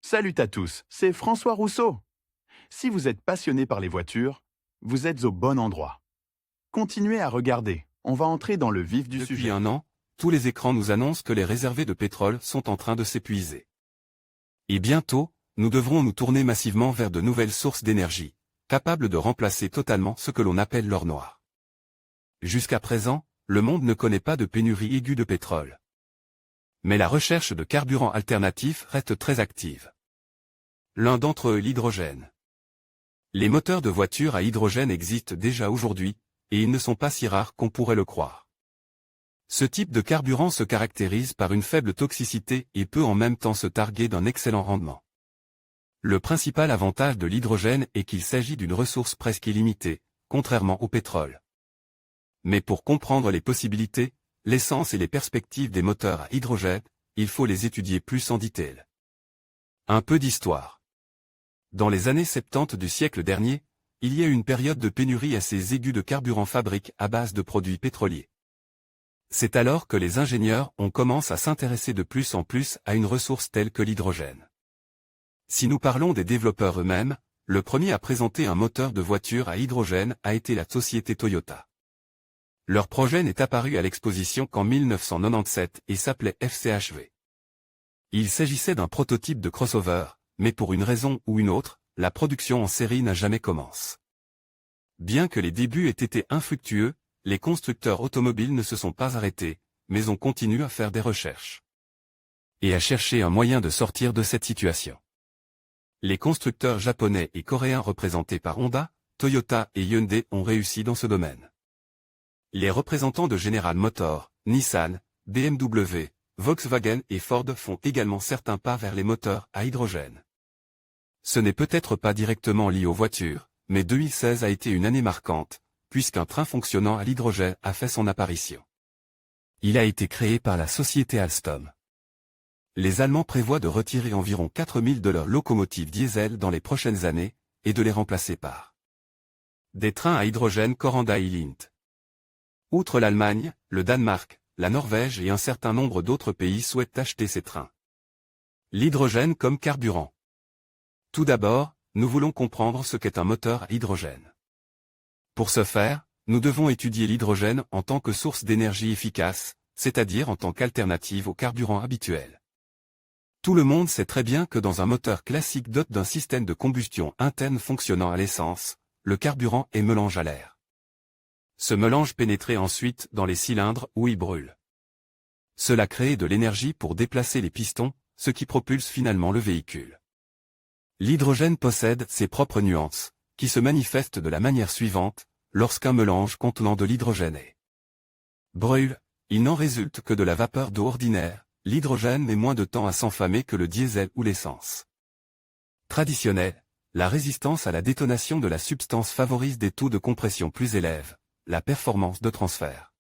Salut à tous, c'est François Rousseau. Si vous êtes passionné par les voitures, vous êtes au bon endroit. Continuez à regarder, on va entrer dans le vif du Depuis sujet. un an, tous les écrans nous annoncent que les réserves de pétrole sont en train de s'épuiser. Et bientôt, nous devrons nous tourner massivement vers de nouvelles sources d'énergie, capables de remplacer totalement ce que l'on appelle l'or noir. Jusqu'à présent, le monde ne connaît pas de pénurie aiguë de pétrole. Mais la recherche de carburants alternatifs reste très active. L'un d'entre eux est l'hydrogène. Les moteurs de voitures à hydrogène existent déjà aujourd'hui, et ils ne sont pas si rares qu'on pourrait le croire. Ce type de carburant se caractérise par une faible toxicité et peut en même temps se targuer d'un excellent rendement. Le principal avantage de l'hydrogène est qu'il s'agit d'une ressource presque illimitée, contrairement au pétrole. Mais pour comprendre les possibilités, l'essence et les perspectives des moteurs à hydrogène, il faut les étudier plus en détail. Un peu d'histoire. Dans les années 70 du siècle dernier, il y a eu une période de pénurie assez aiguë de carburant fabrique à base de produits pétroliers. C'est alors que les ingénieurs ont commencé à s'intéresser de plus en plus à une ressource telle que l'hydrogène. Si nous parlons des développeurs eux-mêmes, le premier à présenter un moteur de voiture à hydrogène a été la société Toyota. Leur projet n'est apparu à l'exposition qu'en 1997 et s'appelait FCHV. Il s'agissait d'un prototype de crossover, mais pour une raison ou une autre, la production en série n'a jamais commencé. Bien que les débuts aient été infructueux, les constructeurs automobiles ne se sont pas arrêtés, mais ont continué à faire des recherches. Et à chercher un moyen de sortir de cette situation. Les constructeurs japonais et coréens représentés par Honda, Toyota et Hyundai ont réussi dans ce domaine. Les représentants de General Motors, Nissan, BMW, Volkswagen et Ford font également certains pas vers les moteurs à hydrogène. Ce n'est peut-être pas directement lié aux voitures, mais 2016 a été une année marquante, puisqu'un train fonctionnant à l'hydrogène a fait son apparition. Il a été créé par la société Alstom. Les Allemands prévoient de retirer environ 4000 de leurs locomotives diesel dans les prochaines années, et de les remplacer par des trains à hydrogène Coranda et Lint. Outre l'Allemagne, le Danemark, la Norvège et un certain nombre d'autres pays souhaitent acheter ces trains. L'hydrogène comme carburant. Tout d'abord, nous voulons comprendre ce qu'est un moteur à hydrogène. Pour ce faire, nous devons étudier l'hydrogène en tant que source d'énergie efficace, c'est-à-dire en tant qu'alternative au carburant habituel. Tout le monde sait très bien que dans un moteur classique doté d'un système de combustion interne fonctionnant à l'essence, le carburant est mélangé à l'air. Ce mélange pénétrait ensuite dans les cylindres où il brûle. Cela crée de l'énergie pour déplacer les pistons, ce qui propulse finalement le véhicule. L'hydrogène possède ses propres nuances, qui se manifestent de la manière suivante, lorsqu'un mélange contenant de l'hydrogène brûle, il n'en résulte que de la vapeur d'eau ordinaire, l'hydrogène met moins de temps à s'enflammer que le diesel ou l'essence. Traditionnel, la résistance à la détonation de la substance favorise des taux de compression plus élevés, la performance de transfert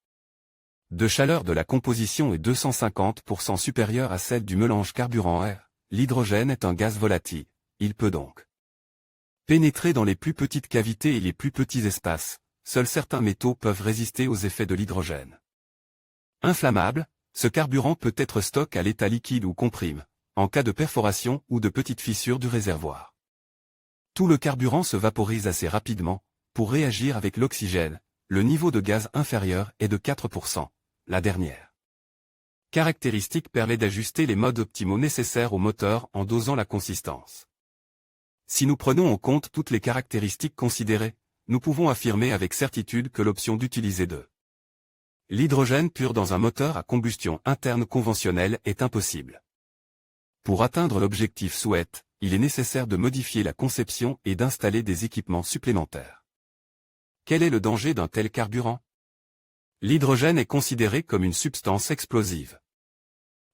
de chaleur de la composition est 250% supérieure à celle du mélange carburant-air. L'hydrogène est un gaz volatile, il peut donc pénétrer dans les plus petites cavités et les plus petits espaces, seuls certains métaux peuvent résister aux effets de l'hydrogène. Inflammable, ce carburant peut être stocké à l'état liquide ou comprime, en cas de perforation ou de petite fissure du réservoir. Tout le carburant se vaporise assez rapidement, pour réagir avec l'oxygène. Le niveau de gaz inférieur est de 4%, la dernière caractéristique permet d'ajuster les modes optimaux nécessaires au moteur en dosant la consistance. Si nous prenons en compte toutes les caractéristiques considérées, nous pouvons affirmer avec certitude que l'option d'utiliser de l'hydrogène pur dans un moteur à combustion interne conventionnelle est impossible. Pour atteindre l'objectif souhaité, il est nécessaire de modifier la conception et d'installer des équipements supplémentaires. Quel est le danger d'un tel carburant? L'hydrogène est considéré comme une substance explosive.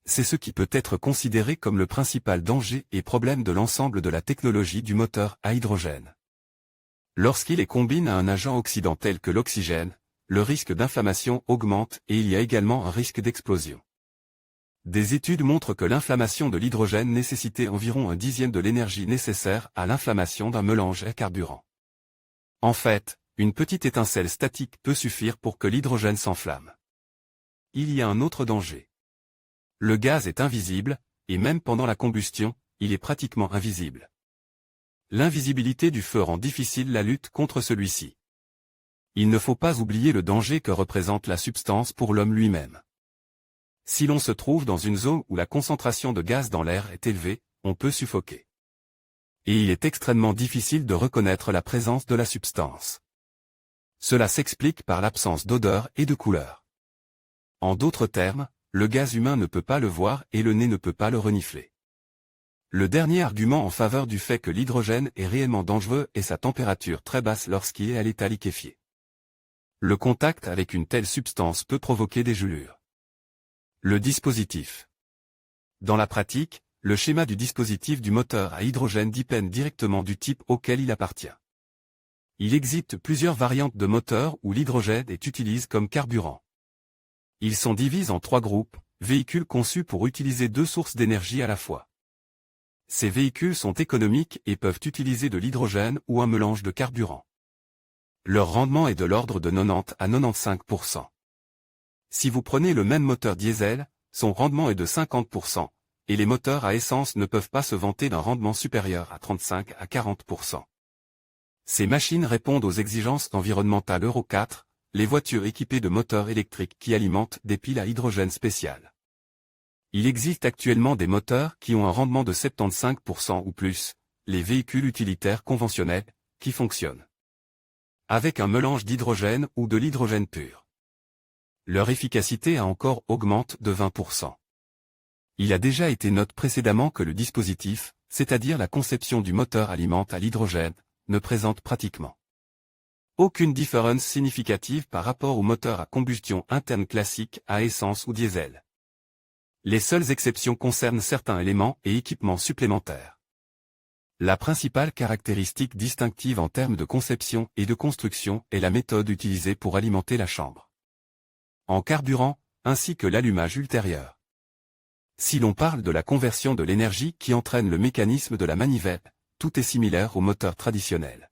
C'est ce qui peut être considéré comme le principal danger et problème de l'ensemble de la technologie du moteur à hydrogène. Lorsqu'il est combiné à un agent oxydant tel que l'oxygène, le risque d'inflammation augmente et il y a également un risque d'explosion. Des études montrent que l'inflammation de l'hydrogène nécessitait environ un dixième de l'énergie nécessaire à l'inflammation d'un mélange à carburant. En fait, une petite étincelle statique peut suffire pour que l'hydrogène s'enflamme. Il y a un autre danger. Le gaz est invisible, et même pendant la combustion, il est pratiquement invisible. L'invisibilité du feu rend difficile la lutte contre celui-ci. Il ne faut pas oublier le danger que représente la substance pour l'homme lui-même. Si l'on se trouve dans une zone où la concentration de gaz dans l'air est élevée, on peut suffoquer. Et il est extrêmement difficile de reconnaître la présence de la substance. Cela s'explique par l'absence d'odeur et de couleur. En d'autres termes, le gaz humain ne peut pas le voir et le nez ne peut pas le renifler. Le dernier argument en faveur du fait que l'hydrogène est réellement dangereux est sa température très basse lorsqu'il est à l'état liquéfié. Le contact avec une telle substance peut provoquer des gelures. Le dispositif. Dans la pratique, le schéma du dispositif du moteur à hydrogène dépend directement du type auquel il appartient. Il existe plusieurs variantes de moteurs où l'hydrogène est utilisé comme carburant. Ils sont divisés en 3 groupes, véhicules conçus pour utiliser 2 sources d'énergie à la fois. Ces véhicules sont économiques et peuvent utiliser de l'hydrogène ou un mélange de carburant. Leur rendement est de l'ordre de 90 à 95%. Si vous prenez le même moteur diesel, son rendement est de 50%, et les moteurs à essence ne peuvent pas se vanter d'un rendement supérieur à 35 à 40%. Ces machines répondent aux exigences environnementales Euro 4, les voitures équipées de moteurs électriques qui alimentent des piles à hydrogène spéciales. Il existe actuellement des moteurs qui ont un rendement de 75% ou plus, les véhicules utilitaires conventionnels, qui fonctionnent avec un mélange d'hydrogène ou de l'hydrogène pur. Leur efficacité a encore augmenté de 20%. Il a déjà été noté précédemment que le dispositif, c'est-à-dire la conception du moteur alimente à l'hydrogène, ne présente pratiquement aucune différence significative par rapport au moteur à combustion interne classique à essence ou diesel. Les seules exceptions concernent certains éléments et équipements supplémentaires. La principale caractéristique distinctive en termes de conception et de construction est la méthode utilisée pour alimenter la chambre en carburant, ainsi que l'allumage ultérieur. Si l'on parle de la conversion de l'énergie qui entraîne le mécanisme de la manivelle, tout est similaire au moteur traditionnel.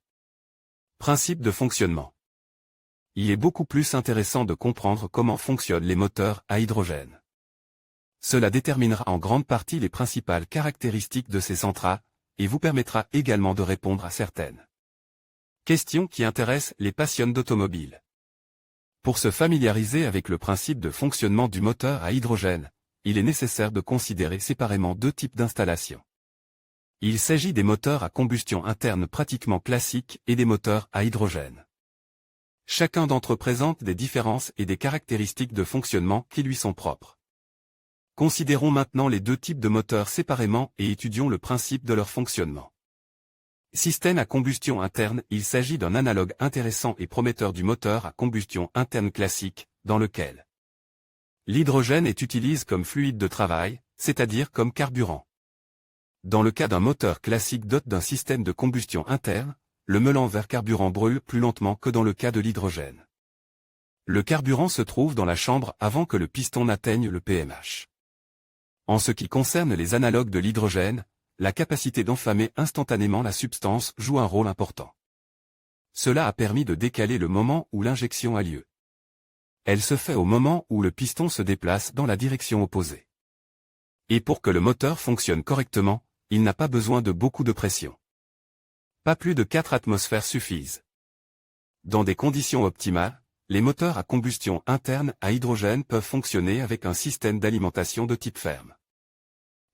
Principe de fonctionnement. Il est beaucoup plus intéressant de comprendre comment fonctionnent les moteurs à hydrogène. Cela déterminera en grande partie les principales caractéristiques de ces centrales, et vous permettra également de répondre à certaines questions qui intéressent les passionnés d'automobile. Pour se familiariser avec le principe de fonctionnement du moteur à hydrogène, il est nécessaire de considérer séparément 2 types d'installations. Il s'agit des moteurs à combustion interne pratiquement classiques et des moteurs à hydrogène. Chacun d'entre eux présente des différences et des caractéristiques de fonctionnement qui lui sont propres. Considérons maintenant les 2 types de moteurs séparément et étudions le principe de leur fonctionnement. Système à combustion interne. Il s'agit d'un analogue intéressant et prometteur du moteur à combustion interne classique, dans lequel l'hydrogène est utilisé comme fluide de travail, c'est-à-dire comme carburant. Dans le cas d'un moteur classique doté d'un système de combustion interne, le mélange vers carburant brûle plus lentement que dans le cas de l'hydrogène. Le carburant se trouve dans la chambre avant que le piston n'atteigne le PMH. En ce qui concerne les analogues de l'hydrogène, la capacité d'enflammer instantanément la substance joue un rôle important. Cela a permis de décaler le moment où l'injection a lieu. Elle se fait au moment où le piston se déplace dans la direction opposée. Et pour que le moteur fonctionne correctement, il n'a pas besoin de beaucoup de pression. Pas plus de 4 atmosphères suffisent. Dans des conditions optimales, les moteurs à combustion interne à hydrogène peuvent fonctionner avec un système d'alimentation de type ferme.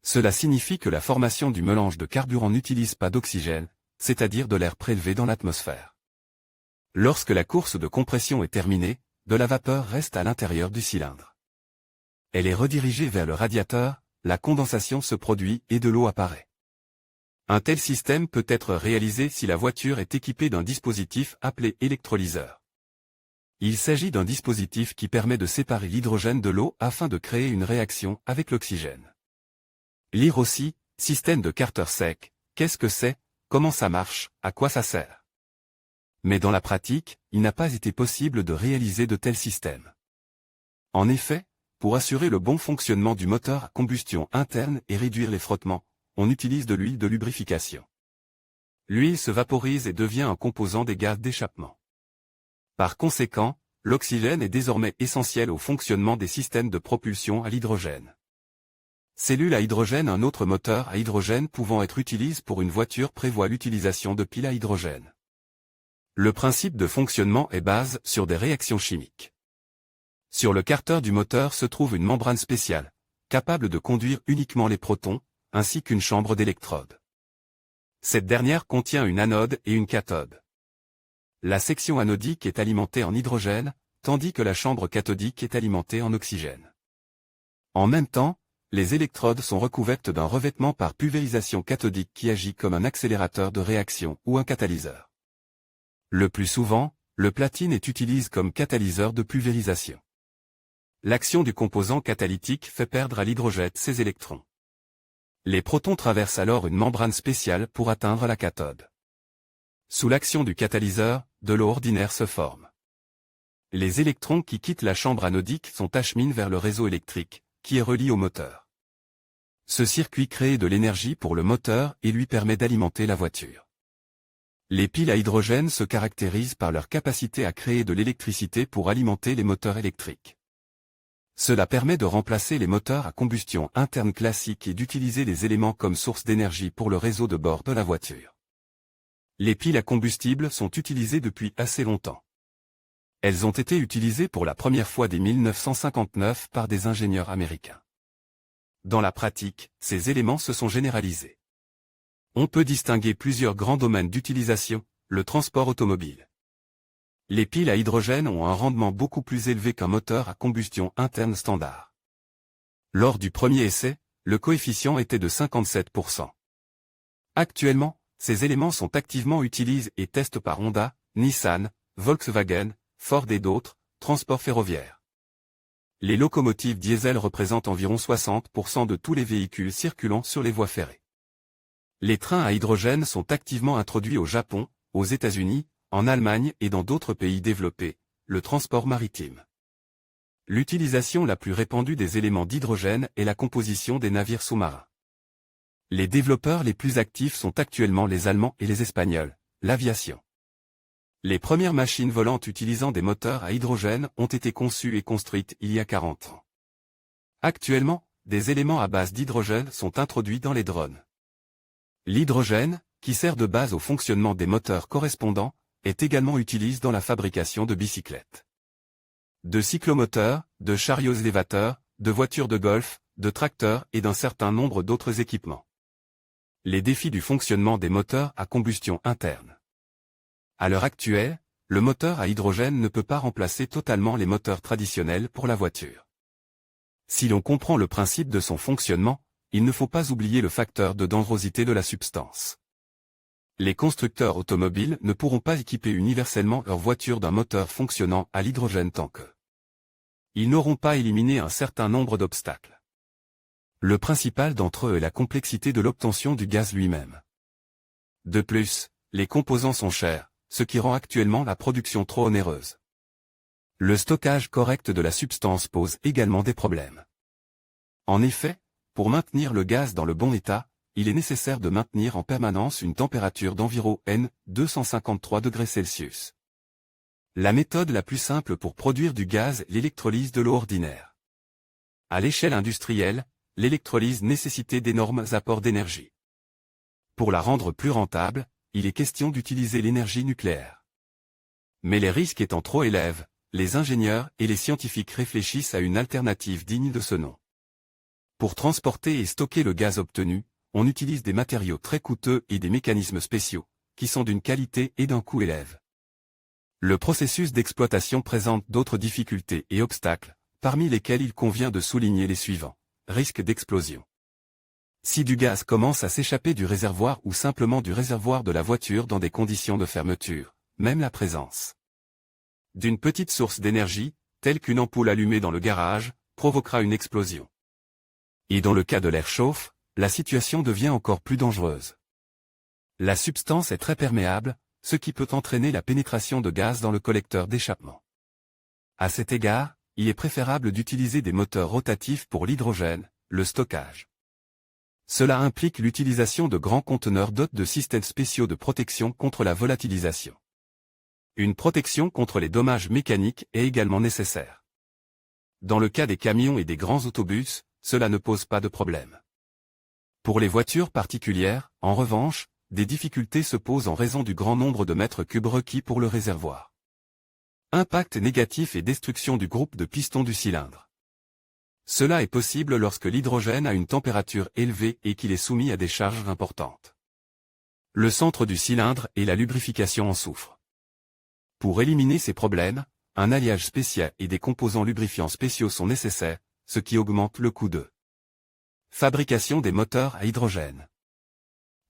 Cela signifie que la formation du mélange de carburant n'utilise pas d'oxygène, c'est-à-dire de l'air prélevé dans l'atmosphère. Lorsque la course de compression est terminée, de la vapeur reste à l'intérieur du cylindre. Elle est redirigée vers le radiateur, la condensation se produit et de l'eau apparaît. Un tel système peut être réalisé si la voiture est équipée d'un dispositif appelé électrolyseur. Il s'agit d'un dispositif qui permet de séparer l'hydrogène de l'eau afin de créer une réaction avec l'oxygène. Lire aussi, système de Carter sec, qu'est-ce que c'est, comment ça marche, à quoi ça sert. Mais dans la pratique, il n'a pas été possible de réaliser de tels systèmes. En effet, pour assurer le bon fonctionnement du moteur à combustion interne et réduire les frottements, on utilise de l'huile de lubrification. L'huile se vaporise et devient un composant des gaz d'échappement. Par conséquent, l'oxygène est désormais essentiel au fonctionnement des systèmes de propulsion à l'hydrogène. Cellule à hydrogène. Un autre moteur à hydrogène pouvant être utilisé pour une voiture prévoit l'utilisation de piles à hydrogène. Le principe de fonctionnement est basé sur des réactions chimiques. Sur le carter du moteur se trouve une membrane spéciale, capable de conduire uniquement les protons, ainsi qu'une chambre d'électrodes. Cette dernière contient une anode et une cathode. La section anodique est alimentée en hydrogène, tandis que la chambre cathodique est alimentée en oxygène. En même temps, les électrodes sont recouvertes d'un revêtement par pulvérisation cathodique qui agit comme un accélérateur de réaction ou un catalyseur. Le plus souvent, le platine est utilisé comme catalyseur de pulvérisation. L'action du composant catalytique fait perdre à l'hydrogène ses électrons. Les protons traversent alors une membrane spéciale pour atteindre la cathode. Sous l'action du catalyseur, de l'eau ordinaire se forme. Les électrons qui quittent la chambre anodique sont acheminés vers le réseau électrique, qui est relié au moteur. Ce circuit crée de l'énergie pour le moteur et lui permet d'alimenter la voiture. Les piles à hydrogène se caractérisent par leur capacité à créer de l'électricité pour alimenter les moteurs électriques. Cela permet de remplacer les moteurs à combustion interne classiques et d'utiliser les éléments comme source d'énergie pour le réseau de bord de la voiture. Les piles à combustible sont utilisées depuis assez longtemps. Elles ont été utilisées pour la première fois dès 1959 par des ingénieurs américains. Dans la pratique, ces éléments se sont généralisés. On peut distinguer plusieurs grands domaines d'utilisation, le transport automobile. Les piles à hydrogène ont un rendement beaucoup plus élevé qu'un moteur à combustion interne standard. Lors du premier essai, le coefficient était de 57%. Actuellement, ces éléments sont activement utilisés et testés par Honda, Nissan, Volkswagen, Ford et d'autres, transports ferroviaires. Les locomotives diesel représentent environ 60% de tous les véhicules circulant sur les voies ferrées. Les trains à hydrogène sont activement introduits au Japon, aux États-Unis, en Allemagne et dans d'autres pays développés, le transport maritime. L'utilisation la plus répandue des éléments d'hydrogène est la composition des navires sous-marins. Les développeurs les plus actifs sont actuellement les Allemands et les Espagnols, l'aviation. Les premières machines volantes utilisant des moteurs à hydrogène ont été conçues et construites il y a 40 ans. Actuellement, des éléments à base d'hydrogène sont introduits dans les drones. L'hydrogène, qui sert de base au fonctionnement des moteurs correspondants, est également utilisé dans la fabrication de bicyclettes, de cyclomoteurs, de chariots élévateurs, de voitures de golf, de tracteurs et d'un certain nombre d'autres équipements. Les défis du fonctionnement des moteurs à combustion interne. À l'heure actuelle, le moteur à hydrogène ne peut pas remplacer totalement les moteurs traditionnels pour la voiture. Si l'on comprend le principe de son fonctionnement, il ne faut pas oublier le facteur de dangerosité de la substance. Les constructeurs automobiles ne pourront pas équiper universellement leur voiture d'un moteur fonctionnant à l'hydrogène tant que ils n'auront pas éliminé un certain nombre d'obstacles. Le principal d'entre eux est la complexité de l'obtention du gaz lui-même. De plus, les composants sont chers, ce qui rend actuellement la production trop onéreuse. Le stockage correct de la substance pose également des problèmes. En effet, pour maintenir le gaz dans le bon état, il est nécessaire de maintenir en permanence une température d'environ N253 degrés Celsius. La méthode la plus simple pour produire du gaz est l'électrolyse de l'eau ordinaire. À l'échelle industrielle, l'électrolyse nécessitait d'énormes apports d'énergie. Pour la rendre plus rentable, il est question d'utiliser l'énergie nucléaire. Mais les risques étant trop élevés, les ingénieurs et les scientifiques réfléchissent à une alternative digne de ce nom. Pour transporter et stocker le gaz obtenu, on utilise des matériaux très coûteux et des mécanismes spéciaux, qui sont d'une qualité et d'un coût élevé. Le processus d'exploitation présente d'autres difficultés et obstacles, parmi lesquels il convient de souligner les suivants. Risque d'explosion. Si du gaz commence à s'échapper du réservoir ou simplement du réservoir de la voiture dans des conditions de fermeture, même la présence d'une petite source d'énergie, telle qu'une ampoule allumée dans le garage, provoquera une explosion. Et dans le cas de l'air chauffe, la situation devient encore plus dangereuse. La substance est très perméable, ce qui peut entraîner la pénétration de gaz dans le collecteur d'échappement. À cet égard, il est préférable d'utiliser des moteurs rotatifs pour l'hydrogène, le stockage. Cela implique l'utilisation de grands conteneurs dotés de systèmes spéciaux de protection contre la volatilisation. Une protection contre les dommages mécaniques est également nécessaire. Dans le cas des camions et des grands autobus, cela ne pose pas de problème. Pour les voitures particulières, en revanche, des difficultés se posent en raison du grand nombre de mètres cubes requis pour le réservoir. Impact négatif et destruction du groupe de pistons du cylindre. Cela est possible lorsque l'hydrogène a une température élevée et qu'il est soumis à des charges importantes. Le centre du cylindre et la lubrification en souffrent. Pour éliminer ces problèmes, un alliage spécial et des composants lubrifiants spéciaux sont nécessaires, ce qui augmente le coût de fabrication des moteurs à hydrogène.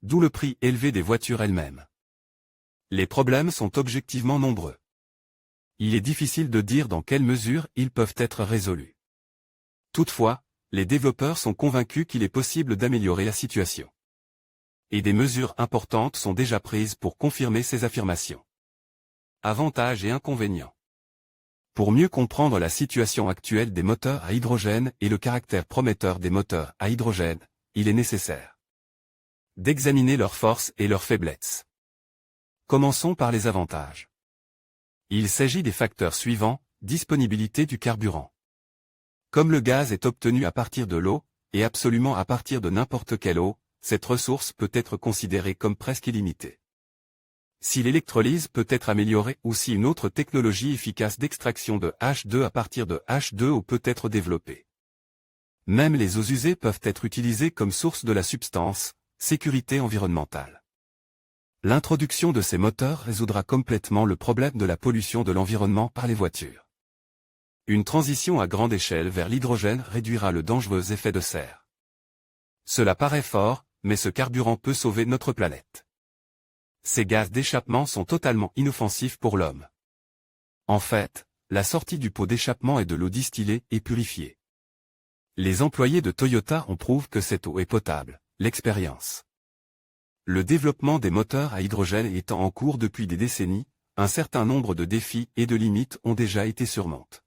D'où le prix élevé des voitures elles-mêmes. Les problèmes sont objectivement nombreux. Il est difficile de dire dans quelle mesure ils peuvent être résolus. Toutefois, les développeurs sont convaincus qu'il est possible d'améliorer la situation. Et des mesures importantes sont déjà prises pour confirmer ces affirmations. Avantages et inconvénients. Pour mieux comprendre la situation actuelle des moteurs à hydrogène et le caractère prometteur des moteurs à hydrogène, il est nécessaire d'examiner leurs forces et leurs faiblesses. Commençons par les avantages. Il s'agit des facteurs suivants: disponibilité du carburant. Comme le gaz est obtenu à partir de l'eau, et absolument à partir de n'importe quelle eau, cette ressource peut être considérée comme presque illimitée. Si l'électrolyse peut être améliorée ou si une autre technologie efficace d'extraction de H2 à partir de H2O peut être développée. Même les eaux usées peuvent être utilisées comme source de la substance. Sécurité environnementale. L'introduction de ces moteurs résoudra complètement le problème de la pollution de l'environnement par les voitures. Une transition à grande échelle vers l'hydrogène réduira le dangereux effet de serre. Cela paraît fort, mais ce carburant peut sauver notre planète. Ces gaz d'échappement sont totalement inoffensifs pour l'homme. En fait, la sortie du pot d'échappement est de l'eau distillée et purifiée. Les employés de Toyota en prouvent que cette eau est potable. L'expérience. Le développement des moteurs à hydrogène étant en cours depuis des décennies, un certain nombre de défis et de limites ont déjà été surmontés.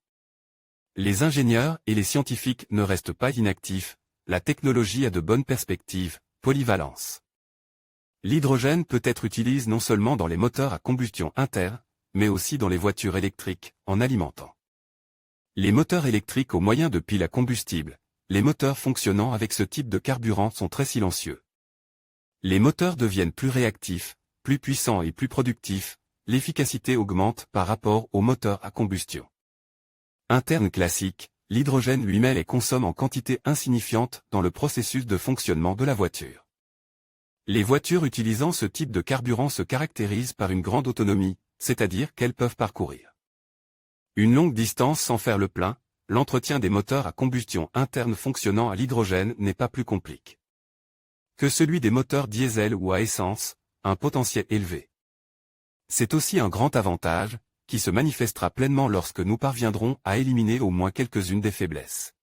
Les ingénieurs et les scientifiques ne restent pas inactifs, la technologie a de bonnes perspectives, polyvalence. L'hydrogène peut être utilisé non seulement dans les moteurs à combustion interne, mais aussi dans les voitures électriques, en alimentant les moteurs électriques au moyen de piles à combustible. Les moteurs fonctionnant avec ce type de carburant sont très silencieux. Les moteurs deviennent plus réactifs, plus puissants et plus productifs, l'efficacité augmente par rapport aux moteurs à combustion interne classique, l'hydrogène lui-même est consomme en quantité insignifiante dans le processus de fonctionnement de la voiture. Les voitures utilisant ce type de carburant se caractérisent par une grande autonomie, c'est-à-dire qu'elles peuvent parcourir une longue distance sans faire le plein. L'entretien des moteurs à combustion interne fonctionnant à l'hydrogène n'est pas plus compliqué que celui des moteurs diesel ou à essence, un potentiel élevé. C'est aussi un grand avantage, qui se manifestera pleinement lorsque nous parviendrons à éliminer au moins quelques-unes des faiblesses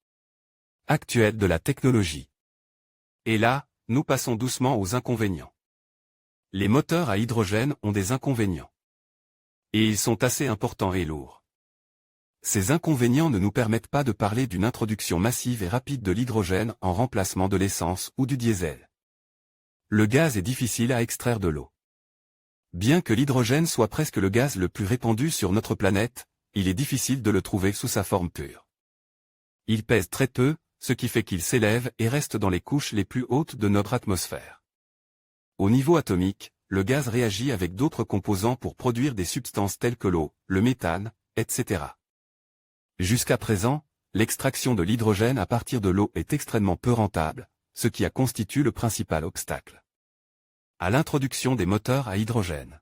actuelles de la technologie. Et là, nous passons doucement aux inconvénients. Les moteurs à hydrogène ont des inconvénients. Et ils sont assez importants et lourds. Ces inconvénients ne nous permettent pas de parler d'une introduction massive et rapide de l'hydrogène en remplacement de l'essence ou du diesel. Le gaz est difficile à extraire de l'eau. Bien que l'hydrogène soit presque le gaz le plus répandu sur notre planète, il est difficile de le trouver sous sa forme pure. Il pèse très peu, ce qui fait qu'il s'élève et reste dans les couches les plus hautes de notre atmosphère. Au niveau atomique, le gaz réagit avec d'autres composants pour produire des substances telles que l'eau, le méthane, etc. Jusqu'à présent, l'extraction de l'hydrogène à partir de l'eau est extrêmement peu rentable, ce qui a constitué le principal obstacle à l'introduction des moteurs à hydrogène.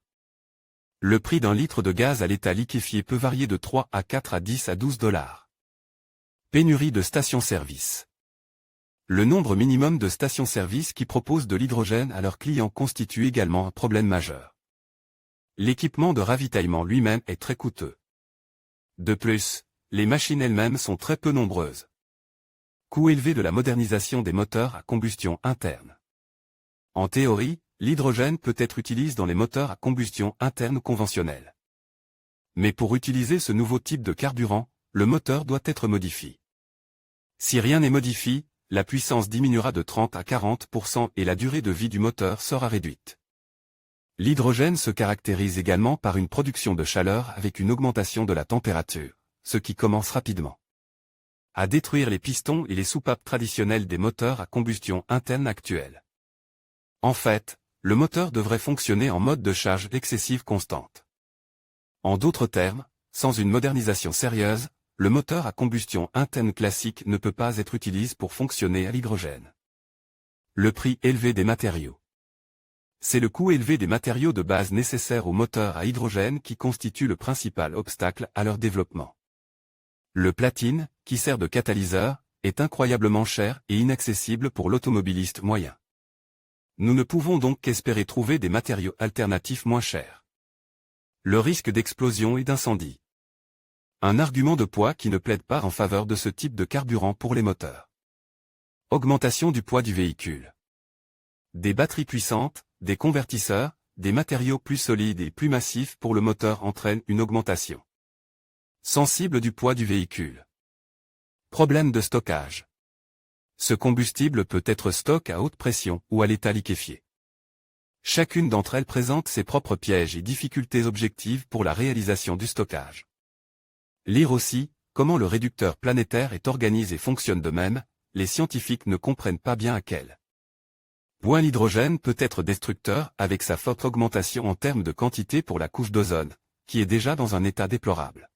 Le prix d'un litre de gaz à l'état liquéfié peut varier de 3 à 4 à 10 à 12 $. Pénurie de stations-service. Le nombre minimum de stations-service qui proposent de l'hydrogène à leurs clients constitue également un problème majeur. L'équipement de ravitaillement lui-même est très coûteux. De plus, les machines elles-mêmes sont très peu nombreuses. Coût élevé de la modernisation des moteurs à combustion interne. En théorie, l'hydrogène peut être utilisé dans les moteurs à combustion interne conventionnels. Mais pour utiliser ce nouveau type de carburant, le moteur doit être modifié. Si rien n'est modifié, la puissance diminuera de 30 à 40% et la durée de vie du moteur sera réduite. L'hydrogène se caractérise également par une production de chaleur avec une augmentation de la température, ce qui commence rapidement à détruire les pistons et les soupapes traditionnelles des moteurs à combustion interne actuels. En fait, le moteur devrait fonctionner en mode de charge excessive constante. En d'autres termes, sans une modernisation sérieuse, le moteur à combustion interne classique ne peut pas être utilisé pour fonctionner à l'hydrogène. Le prix élevé des matériaux. C'est le coût élevé des matériaux de base nécessaires aux moteurs à hydrogène qui constitue le principal obstacle à leur développement. Le platine, qui sert de catalyseur, est incroyablement cher et inaccessible pour l'automobiliste moyen. Nous ne pouvons donc qu'espérer trouver des matériaux alternatifs moins chers. Le risque d'explosion et d'incendie. Un argument de poids qui ne plaide pas en faveur de ce type de carburant pour les moteurs. Augmentation du poids du véhicule. Des batteries puissantes, des convertisseurs, des matériaux plus solides et plus massifs pour le moteur entraînent une augmentation sensible du poids du véhicule. Problème de stockage. Ce combustible peut être stocké à haute pression ou à l'état liquéfié. Chacune d'entre elles présente ses propres pièges et difficultés objectives pour la réalisation du stockage. Lire aussi, comment le réducteur planétaire est organisé et fonctionne de même, les scientifiques ne comprennent pas bien à quel point l'hydrogène peut être destructeur avec sa forte augmentation en termes de quantité pour la couche d'ozone, qui est déjà dans un état déplorable.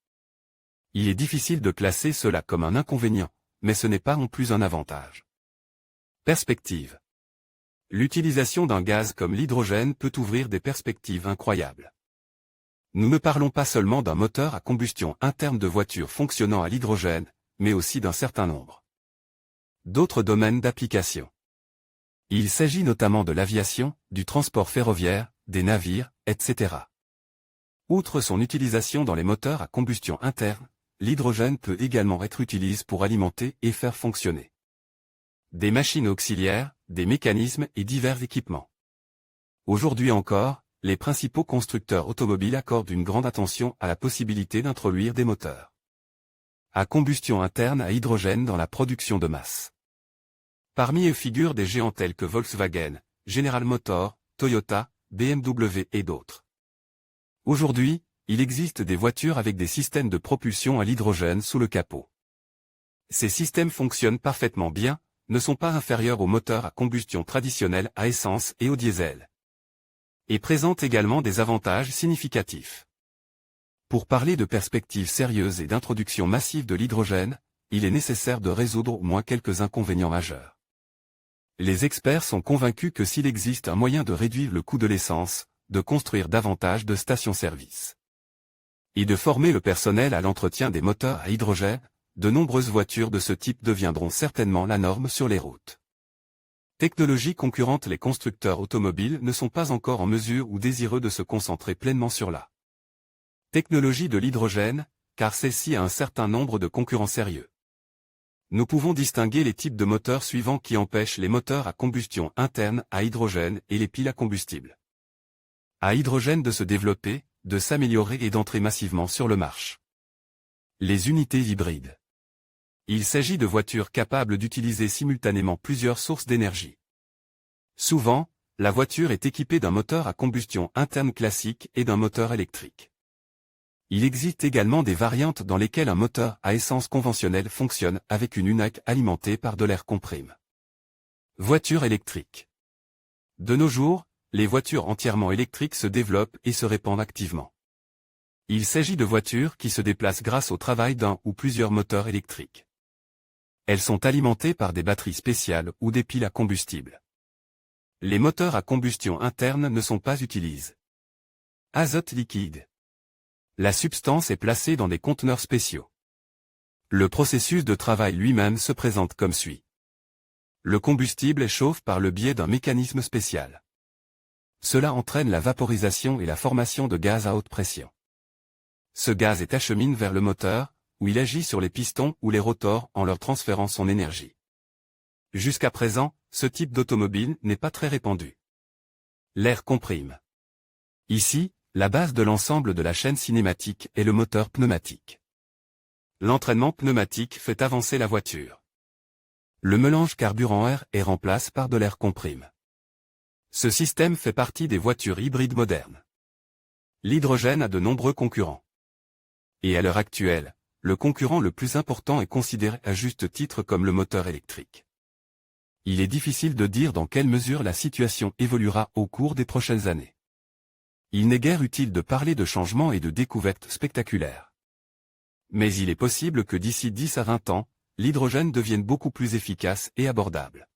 Il est difficile de classer cela comme un inconvénient, mais ce n'est pas non plus un avantage. Perspective. L'utilisation d'un gaz comme l'hydrogène peut ouvrir des perspectives incroyables. Nous ne parlons pas seulement d'un moteur à combustion interne de voitures fonctionnant à l'hydrogène, mais aussi d'un certain nombre d'autres domaines d'application. Il s'agit notamment de l'aviation, du transport ferroviaire, des navires, etc. Outre son utilisation dans les moteurs à combustion interne, l'hydrogène peut également être utilisé pour alimenter et faire fonctionner des machines auxiliaires, des mécanismes et divers équipements. Aujourd'hui encore, les principaux constructeurs automobiles accordent une grande attention à la possibilité d'introduire des moteurs à combustion interne à hydrogène dans la production de masse. Parmi eux figurent des géants tels que Volkswagen, General Motors, Toyota, BMW et d'autres. Aujourd'hui, il existe des voitures avec des systèmes de propulsion à l'hydrogène sous le capot. Ces systèmes fonctionnent parfaitement bien, ne sont pas inférieurs aux moteurs à combustion traditionnels à essence et au diesel, et présentent également des avantages significatifs. Pour parler de perspectives sérieuses et d'introduction massive de l'hydrogène, il est nécessaire de résoudre au moins quelques inconvénients majeurs. Les experts sont convaincus que s'il existe un moyen de réduire le coût de l'essence, de construire davantage de stations-service et de former le personnel à l'entretien des moteurs à hydrogène, de nombreuses voitures de ce type deviendront certainement la norme sur les routes. Technologies concurrentes. Les constructeurs automobiles ne sont pas encore en mesure ou désireux de se concentrer pleinement sur la technologie de l'hydrogène, car celle-ci a un certain nombre de concurrents sérieux. Nous pouvons distinguer les types de moteurs suivants qui empêchent les moteurs à combustion interne à hydrogène et les piles à combustible à hydrogène de se développer, de s'améliorer et d'entrer massivement sur le marché. Les unités hybrides. Il s'agit de voitures capables d'utiliser simultanément plusieurs sources d'énergie. Souvent, la voiture est équipée d'un moteur à combustion interne classique et d'un moteur électrique. Il existe également des variantes dans lesquelles un moteur à essence conventionnel fonctionne avec une UNAC alimentée par de l'air comprime. Voiture électrique. De nos jours, les voitures entièrement électriques se développent et se répandent activement. Il s'agit de voitures qui se déplacent grâce au travail d'un ou plusieurs moteurs électriques. Elles sont alimentées par des batteries spéciales ou des piles à combustible. Les moteurs à combustion interne ne sont pas utilisés. Azote liquide. La substance est placée dans des conteneurs spéciaux. Le processus de travail lui-même se présente comme suit. Le combustible chauffe par le biais d'un mécanisme spécial. Cela entraîne la vaporisation et la formation de gaz à haute pression. Ce gaz est acheminé vers le moteur, où il agit sur les pistons ou les rotors en leur transférant son énergie. Jusqu'à présent, ce type d'automobile n'est pas très répandu. L'air comprime. Ici, la base de l'ensemble de la chaîne cinématique est le moteur pneumatique. L'entraînement pneumatique fait avancer la voiture. Le mélange carburant-air est remplacé par de l'air comprime. Ce système fait partie des voitures hybrides modernes. L'hydrogène a de nombreux concurrents. Et à l'heure actuelle, le concurrent le plus important est considéré à juste titre comme le moteur électrique. Il est difficile de dire dans quelle mesure la situation évoluera au cours des prochaines années. Il n'est guère utile de parler de changements et de découvertes spectaculaires. Mais il est possible que d'ici 10 à 20 ans, l'hydrogène devienne beaucoup plus efficace et abordable.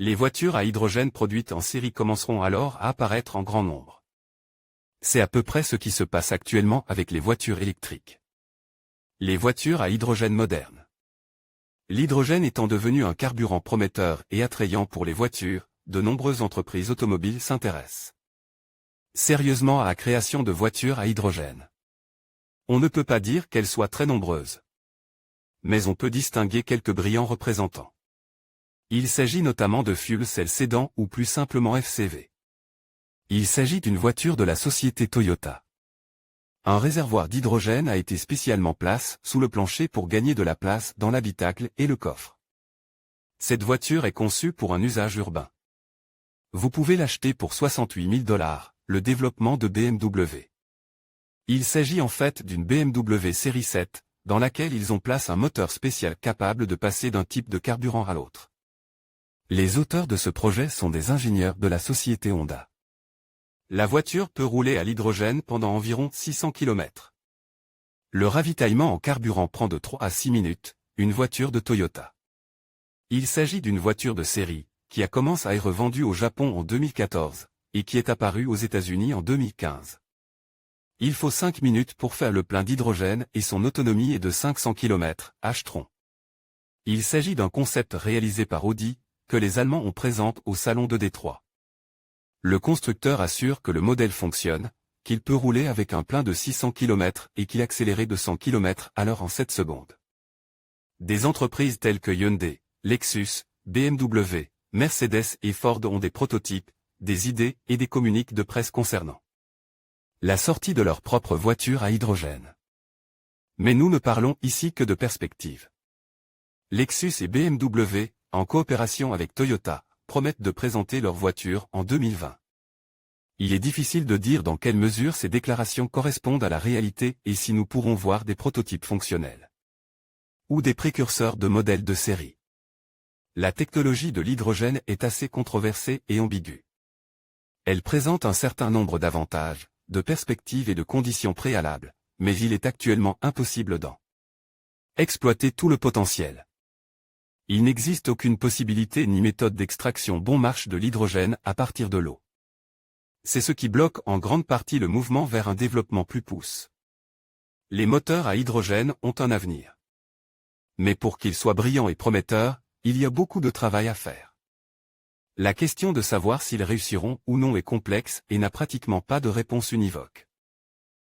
Les voitures à hydrogène produites en série commenceront alors à apparaître en grand nombre. C'est à peu près ce qui se passe actuellement avec les voitures électriques. Les voitures à hydrogène modernes. L'hydrogène étant devenu un carburant prometteur et attrayant pour les voitures, de nombreuses entreprises automobiles s'intéressent sérieusement à la création de voitures à hydrogène. On ne peut pas dire qu'elles soient très nombreuses. Mais on peut distinguer quelques brillants représentants. Il s'agit notamment de Fuel Cell Sedan ou plus simplement FCV. Il s'agit d'une voiture de la société Toyota. Un réservoir d'hydrogène a été spécialement placé sous le plancher pour gagner de la place dans l'habitacle et le coffre. Cette voiture est conçue pour un usage urbain. Vous pouvez l'acheter pour 68 000 $, le développement de BMW. Il s'agit en fait d'une BMW série 7, dans laquelle ils ont placé un moteur spécial capable de passer d'un type de carburant à l'autre. Les auteurs de ce projet sont des ingénieurs de la société Honda. La voiture peut rouler à l'hydrogène pendant environ 600 km. Le ravitaillement en carburant prend de 3 à 6 minutes, une voiture de Toyota. Il s'agit d'une voiture de série, qui a commencé à être vendue au Japon en 2014, et qui est apparue aux États-Unis en 2015. Il faut 5 minutes pour faire le plein d'hydrogène et son autonomie est de 500 km, H-tron. Il s'agit d'un concept réalisé par Audi, que les Allemands ont présenté au Salon de Détroit. Le constructeur assure que le modèle fonctionne, qu'il peut rouler avec un plein de 600 km et qu'il accélérait de 100 km/h en 7 secondes. Des entreprises telles que Hyundai, Lexus, BMW, Mercedes et Ford ont des prototypes, des idées et des communiques de presse concernant la sortie de leur propre voiture à hydrogène. Mais nous ne parlons ici que de perspectives. Lexus et BMW, en coopération avec Toyota, promettent de présenter leur voiture en 2020. Il est difficile de dire dans quelle mesure ces déclarations correspondent à la réalité et si nous pourrons voir des prototypes fonctionnels ou des précurseurs de modèles de série. La technologie de l'hydrogène est assez controversée et ambiguë. Elle présente un certain nombre d'avantages, de perspectives et de conditions préalables, mais il est actuellement impossible d'en exploiter tout le potentiel. Il n'existe aucune possibilité ni méthode d'extraction bon marche de l'hydrogène à partir de l'eau. C'est ce qui bloque en grande partie le mouvement vers un développement plus poussé. Les moteurs à hydrogène ont un avenir. Mais pour qu'ils soient brillants et prometteurs, il y a beaucoup de travail à faire. La question de savoir s'ils réussiront ou non est complexe et n'a pratiquement pas de réponse univoque.